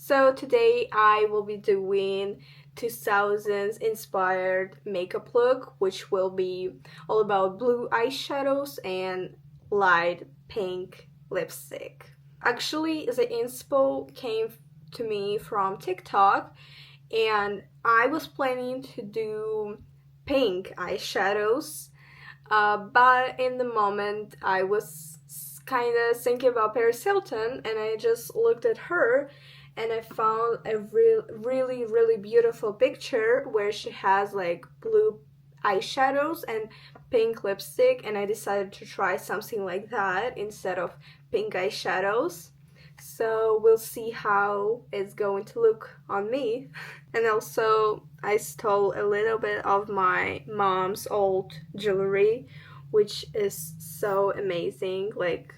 So today I will be doing 2000s inspired makeup look, which will be all about blue eyeshadows and light pink lipstick. Actually, the inspo came to me from TikTok, and I was planning to do pink eyeshadows, but in the moment I was kind of thinking about Paris Hilton, and I just looked at her and I found a really beautiful picture where she has like blue eyeshadows and pink lipstick, and I decided to try something like that instead of pink eyeshadows. So we'll see how it's going to look on me. And also I stole a little bit of my mom's old jewelry, which is so amazing. Like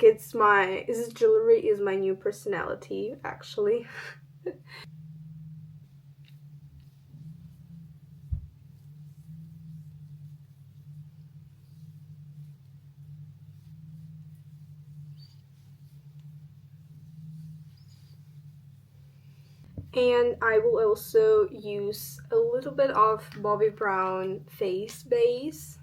this jewelry is my new personality, actually. And I will also use a little bit of Bobbi Brown face base.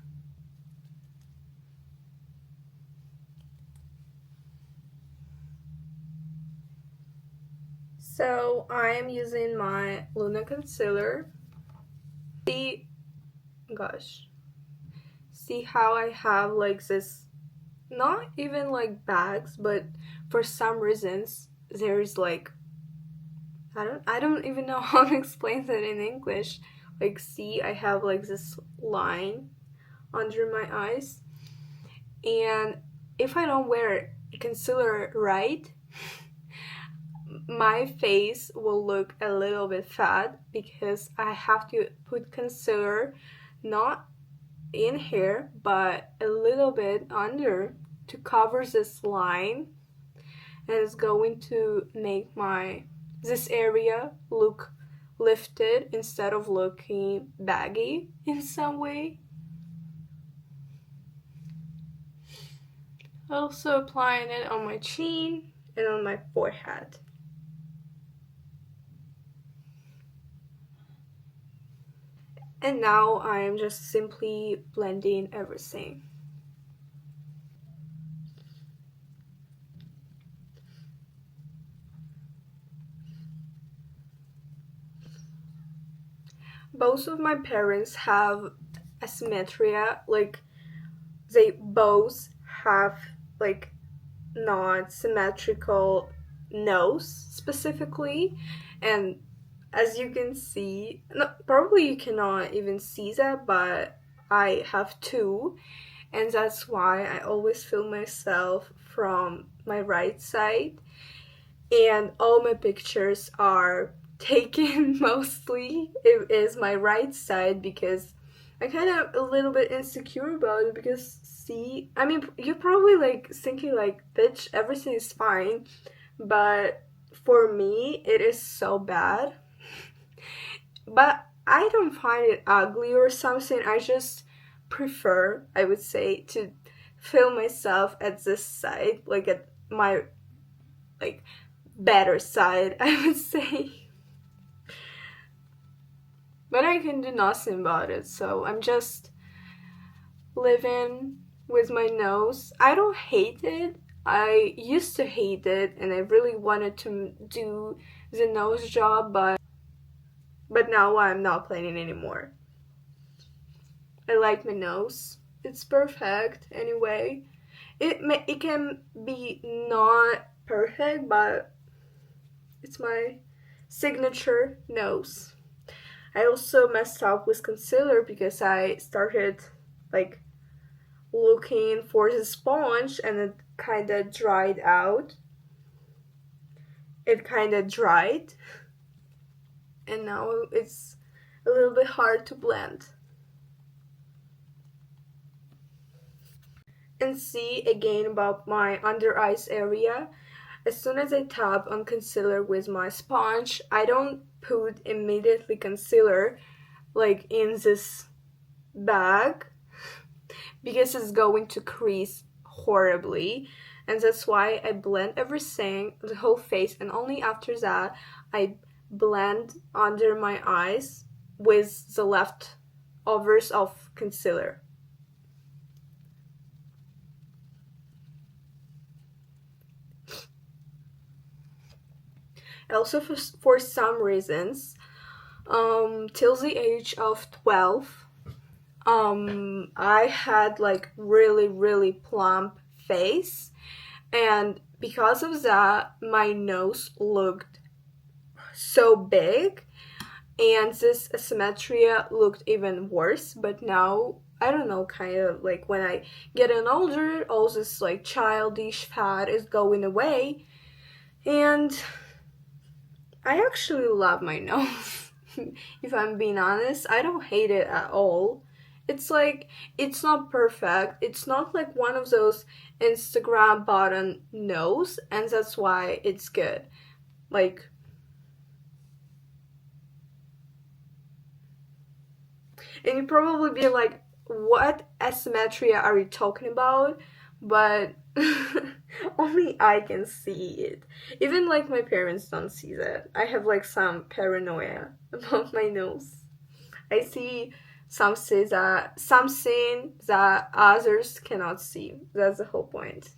So I am using my Luna concealer. See how I have like this, not even like bags, but for some reasons there's like, I don't even know how to explain that in English. Like, see, I have like this line under my eyes, and if I don't wear concealer right, my face will look a little bit fat because I have to put concealer not in here but a little bit under to cover this line, and it's going to make this area look lifted instead of looking baggy in some way. Also applying it on my chin and on my forehead. And now I am just simply blending everything. Both of my parents have asymmetria, like they both have like not symmetrical nose specifically, and as you can see, no, probably you cannot even see that, but I have two, and that's why I always film myself from my right side, and all my pictures are taken mostly it is my right side because I kind of a little bit insecure about it because see, I mean, you're probably like thinking like, bitch, everything is fine, but for me it is so bad. But I don't find it ugly or something. I just prefer, I would say, to film myself at this side, like at my like better side, I would say. But I can do nothing about it, so I'm just living with my nose. I don't hate it. I used to hate it and I really wanted to do the nose job, but now I'm not planning anymore. I like my nose. It's perfect anyway. It can be not perfect, but it's my signature nose. I also messed up with concealer because I started like looking for the sponge and it kind of dried out. It kind of dried, and now it's a little bit hard to blend. And see again about my under eyes area. As soon as I tap on concealer with my sponge, I don't put immediately concealer like in this bag because it's going to crease horribly, and that's why I blend everything, the whole face, and only after that I blend under my eyes with the leftovers of concealer. Also, for some reasons, till the age of 12, I had like really, really plump face, and because of that, my nose looked so big, and this asymmetria looked even worse. But now, I don't know, kind of like when I get an older, all this like childish fat is going away, and I actually love my nose. If I'm being honest, I don't hate it at all. It's like, it's not perfect. It's not like one of those Instagram button nose, and that's why it's good. Like, and you probably be like, what asymmetria are you talking about? But only I can see it. Even like my parents don't see that. I have like some paranoia about my nose. I see something that others cannot see. That's the whole point.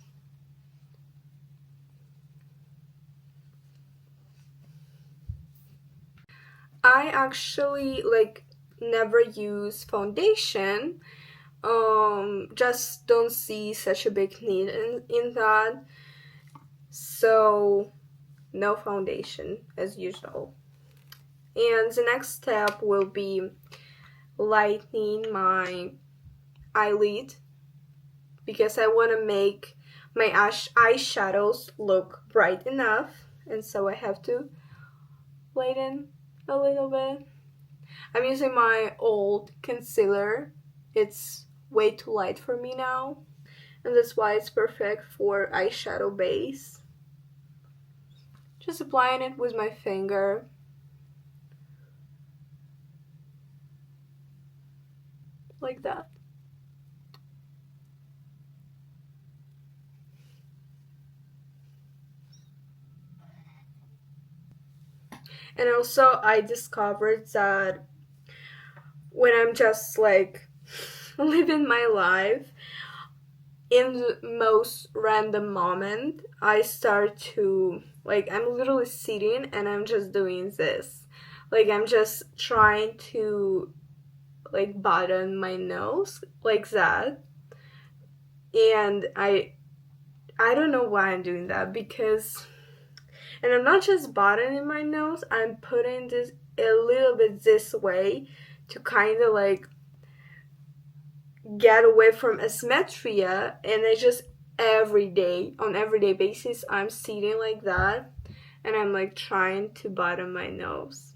I actually like never use foundation. Just don't see such a big need in that. So no foundation as usual. And the next step will be lightening my eyelid because I want to make my eyeshadows look bright enough, and so I have to lighten a little bit. I'm using my old concealer. It's way too light for me now, and that's why it's perfect for eyeshadow base. Just applying it with my finger. Like that. And also, I discovered that when I'm just like living my life, in the most random moment, I start to, like, I'm literally sitting and I'm just doing this. Like, I'm just trying to, like, button my nose like that. And I don't know why I'm doing that because, and I'm not just buttoning my nose, I'm putting this a little bit this way to kind of like get away from asymmetria. And I just every day, on everyday basis, I'm sitting like that and I'm like trying to button my nose.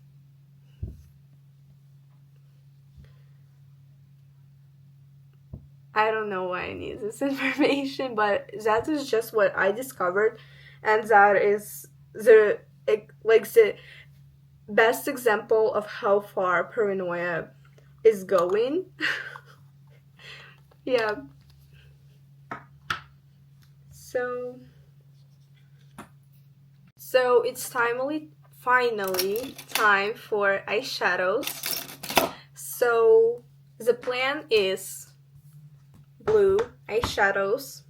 I don't know why I need this information, but that is just what I discovered, and that is the like the best example of how far paranoia is going. Yeah. So it's finally time for eyeshadows. So the plan is blue eyeshadows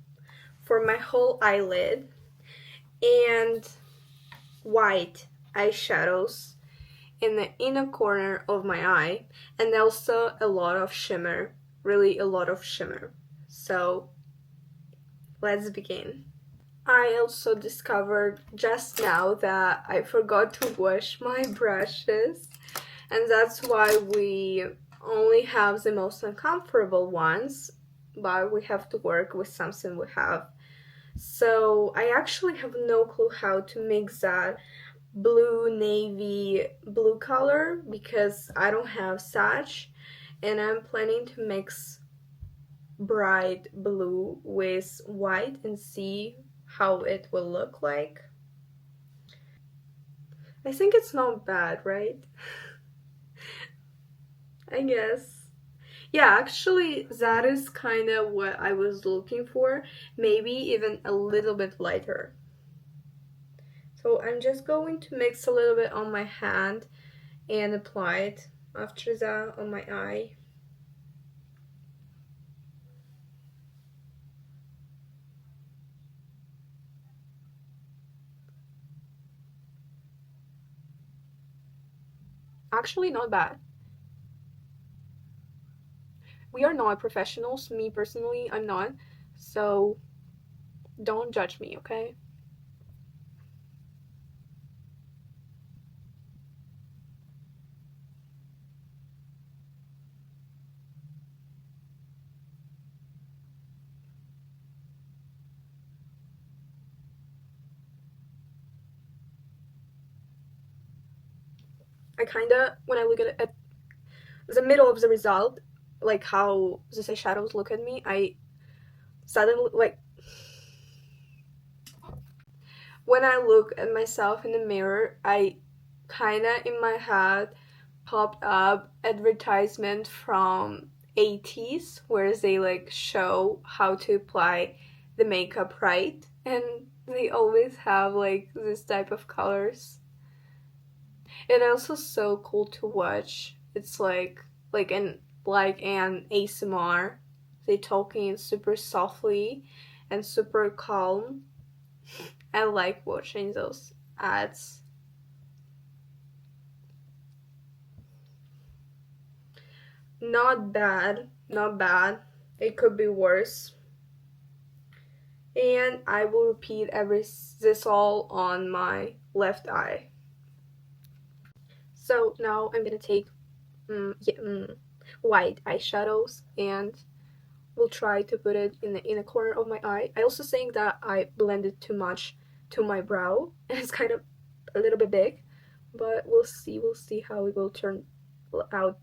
for my whole eyelid and white eyeshadows in the inner corner of my eye, and also a lot of shimmer, really a lot of shimmer. So let's begin. I also discovered just now that I forgot to wash my brushes, and that's why we only have the most uncomfortable ones, but we have to work with something we have. So I actually have no clue how to mix that blue navy blue color because I don't have such, and I'm planning to mix bright blue with white and see how it will look like. I think it's not bad, right? I guess. Yeah, actually, that is kind of what I was looking for. Maybe even a little bit lighter. So I'm just going to mix a little bit on my hand and apply it after that on my eye. Actually, not bad. We are not professionals. Me personally, I'm not. So don't judge me, okay? I kind of, when I look at the middle of the result, like how the shadows look at me, I suddenly, like, when I look at myself in the mirror, I kind of in my head popped up advertisement from 80s where they like show how to apply the makeup right, and they always have like this type of colors. It also so cool to watch. It's like an ASMR. They talking super softly and super calm. I like watching those ads. Not bad, not bad. It could be worse. And I will repeat every this all on my left eye. So now I'm gonna take white eyeshadows and will try to put it in the inner corner of my eye. I also think that I blended too much to my brow and it's kind of a little bit big, but we'll see how it will turn out.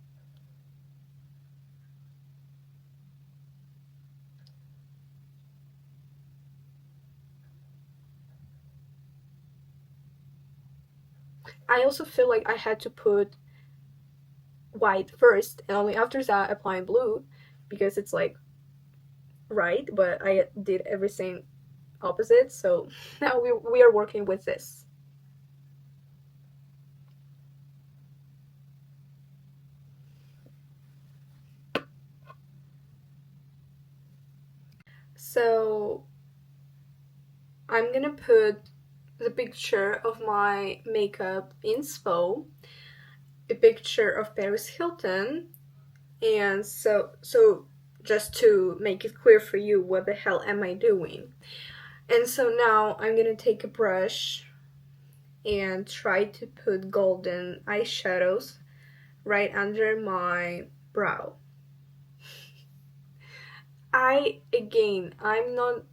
I also feel like I had to put white first and only after that applying blue because it's like right, but I did everything opposite, so now we are working with this. So I'm gonna put the picture of my makeup inspo, the picture of Paris Hilton, and so just to make it clear for you what the hell am I doing. And so now I'm gonna take a brush and try to put golden eyeshadows right under my brow. I'm not,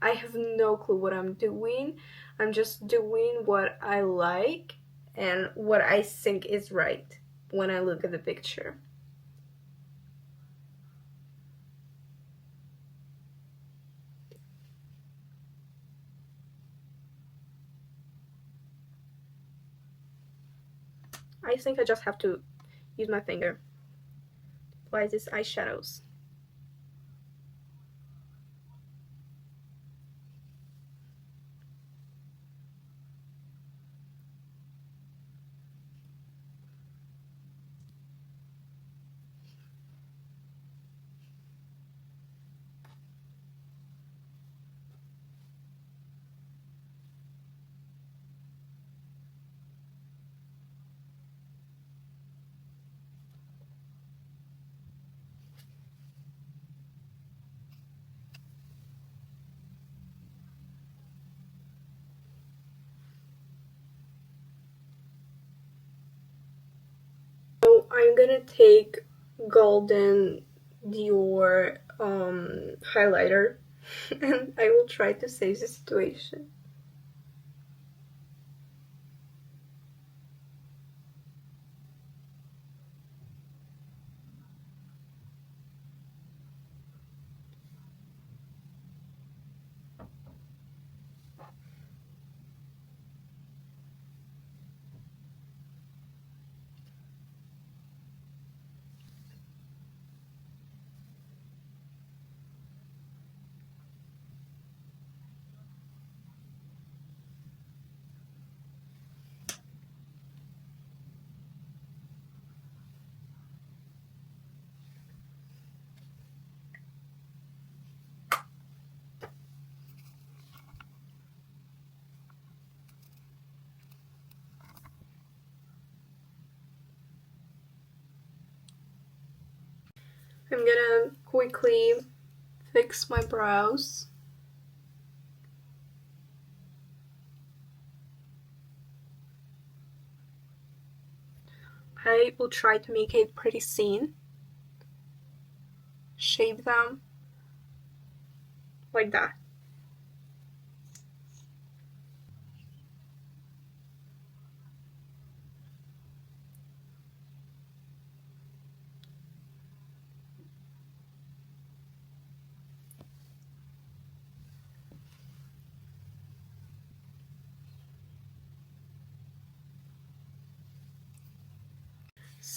I have no clue what I'm doing. I'm just doing what I like and what I think is right when I look at the picture. I think I just have to use my finger, apply these eyeshadows. So I'm gonna take golden Dior highlighter and I will try to save the situation. I'm gonna quickly fix my brows. I will try to make it pretty thin. Shape them like that.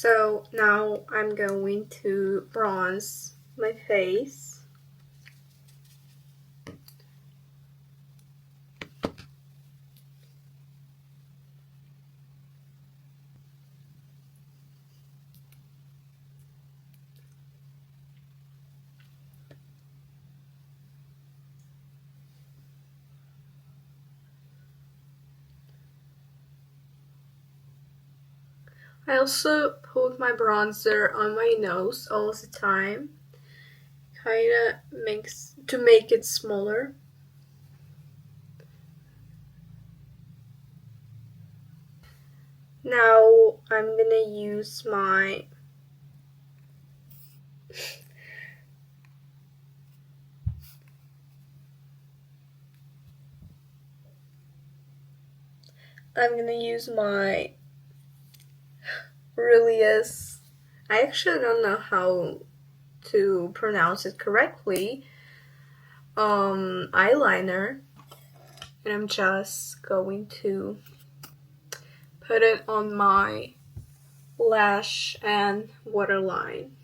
So now I'm going to bronze my face. I also put my bronzer on my nose all the time, kinda makes to make it smaller. Now I'm gonna use my I'm gonna use my Relius. I actually don't know how to pronounce it correctly. Eyeliner, and I'm just going to put it on my lash and waterline.